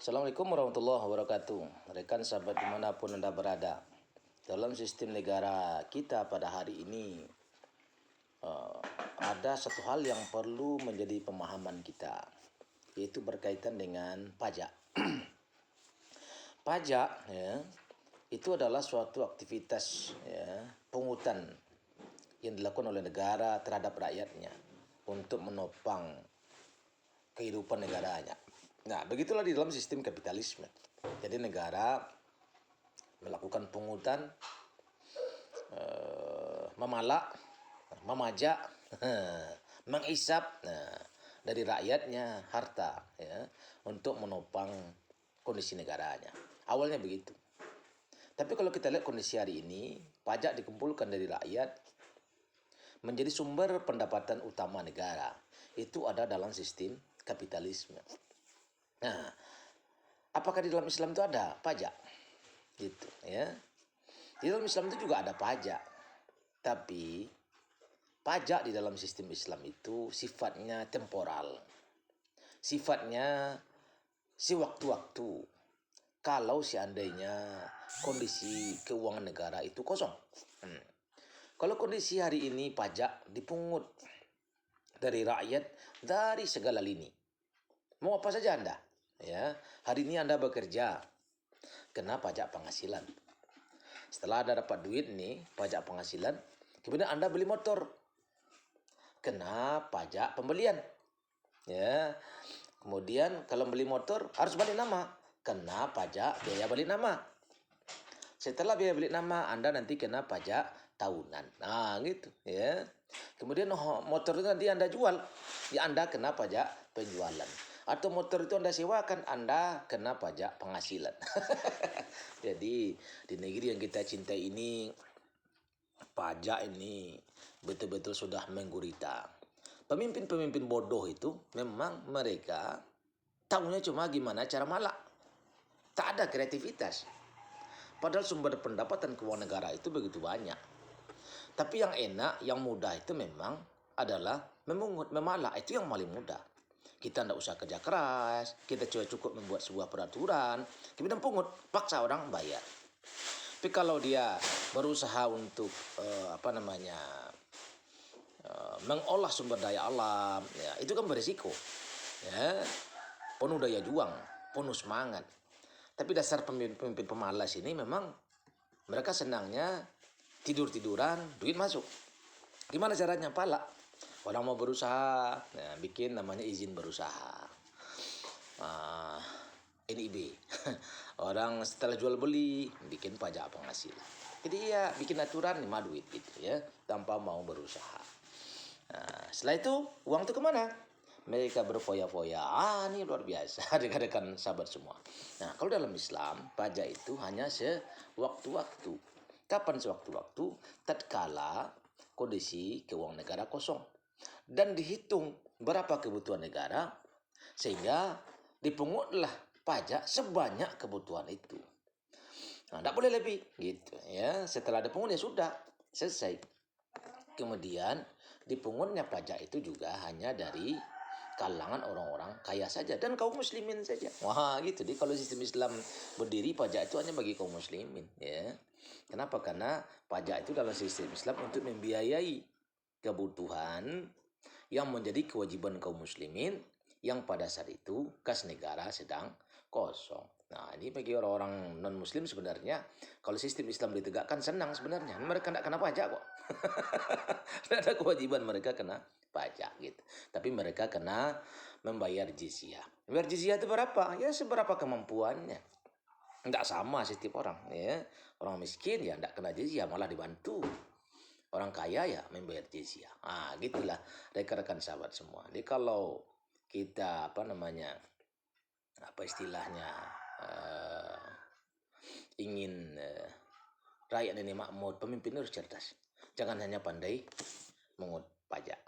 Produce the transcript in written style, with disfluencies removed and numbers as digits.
Assalamualaikum warahmatullahi wabarakatuh. Rekan sahabat dimanapun Anda berada. Dalam sistem negara kita pada hari ini, ada satu hal yang perlu menjadi pemahaman kita, yaitu berkaitan dengan pajak. Pajak itu adalah suatu aktivitas pungutan yang dilakukan oleh negara terhadap rakyatnya untuk menopang kehidupan negaranya. Nah, begitulah di dalam sistem kapitalisme. Jadi negara melakukan pungutan, memalak, memajak, mengisap dari rakyatnya harta untuk menopang kondisi negaranya. Awalnya begitu. Tapi kalau kita lihat kondisi hari ini, pajak dikumpulkan dari rakyat menjadi sumber pendapatan utama negara. Itu ada dalam sistem kapitalisme. Nah, apakah di dalam Islam itu ada pajak? Gitu ya. Di dalam Islam itu juga ada pajak. Tapi pajak di dalam sistem Islam itu sifatnya temporal. Sifatnya sewaktu-waktu. Kalau seandainya kondisi keuangan negara itu kosong. Kalau kondisi hari ini pajak dipungut dari rakyat dari segala lini. Mau apa saja Anda? Ya, hari ini Anda bekerja, kena pajak penghasilan. Setelah Anda dapat duit nih, pajak penghasilan, kemudian Anda beli motor, kena pajak pembelian. Ya, kemudian kalau beli motor harus balik nama, kena pajak biaya balik nama. Setelah biaya balik nama, Anda nanti kena pajak tahunan. Nah, gitu ya. Kemudian motor itu nanti Anda jual, ya Anda kena pajak penjualan. Atau motor itu Anda sewakan, Anda kena pajak penghasilan. Jadi di negeri yang kita cintai ini, pajak ini betul-betul sudah menggurita. Pemimpin-pemimpin bodoh itu memang mereka tahunya cuma gimana cara malak. Tak ada kreativitas. Padahal sumber pendapatan keuangan negara itu begitu banyak. Tapi yang enak, yang mudah itu memang adalah memungut, memalak. Itu yang paling mudah. Kita tidak usah kerja keras, kita cukup membuat sebuah peraturan, kemudian pungut, paksa orang bayar. Tapi kalau dia berusaha untuk mengolah sumber daya alam, ya itu kan berisiko, ya penuh daya juang, penuh semangat. Tapi dasar pemimpin pemalas ini memang mereka senangnya tidur-tiduran, duit masuk. Gimana caranya? Palak. Orang mau berusaha, bikin namanya izin berusaha. NIB. Orang setelah jual beli, bikin pajak penghasilan. Jadi ya bikin aturan lima duit gitu ya, tanpa mau berusaha. Nah, setelah itu uang itu kemana? Mereka berfoya-foya. Ini luar biasa rekan-rekan sahabat semua. Nah, kalau dalam Islam, pajak itu hanya sewaktu-waktu. Kapan sewaktu-waktu? Tatkala kondisi keuangan negara kosong. Dan dihitung berapa kebutuhan negara, sehingga dipungutlah pajak sebanyak kebutuhan itu. Nah, tidak boleh lebih gitu ya. Setelah dipungut ya sudah selesai. Kemudian dipungutnya pajak itu juga hanya dari kalangan orang-orang kaya saja dan kaum muslimin saja. Wah gitu. Jadi kalau sistem Islam berdiri, pajak itu hanya bagi kaum muslimin ya. Kenapa? Karena pajak itu dalam sistem Islam untuk membiayai kebutuhan yang menjadi kewajiban kaum muslimin yang pada saat itu kas negara sedang kosong. Nah, ini bagi orang-orang non-muslim sebenarnya, kalau sistem Islam ditegakkan senang sebenarnya. Mereka tidak kena pajak kok. Tidak ada kewajiban mereka kena pajak gitu. Tapi mereka kena membayar jizyah. Membayar jizyah itu berapa? Ya seberapa kemampuannya. Tidak sama setiap orang ya. Orang miskin ya tidak kena jizyah, malah dibantu. Orang kaya ya membayar jizyah. Ah, gitulah rekan-rekan sahabat semua. Jadi kalau kita ingin rakyat ini makmur, pemimpin harus cerdas. Jangan hanya pandai mengut pajak.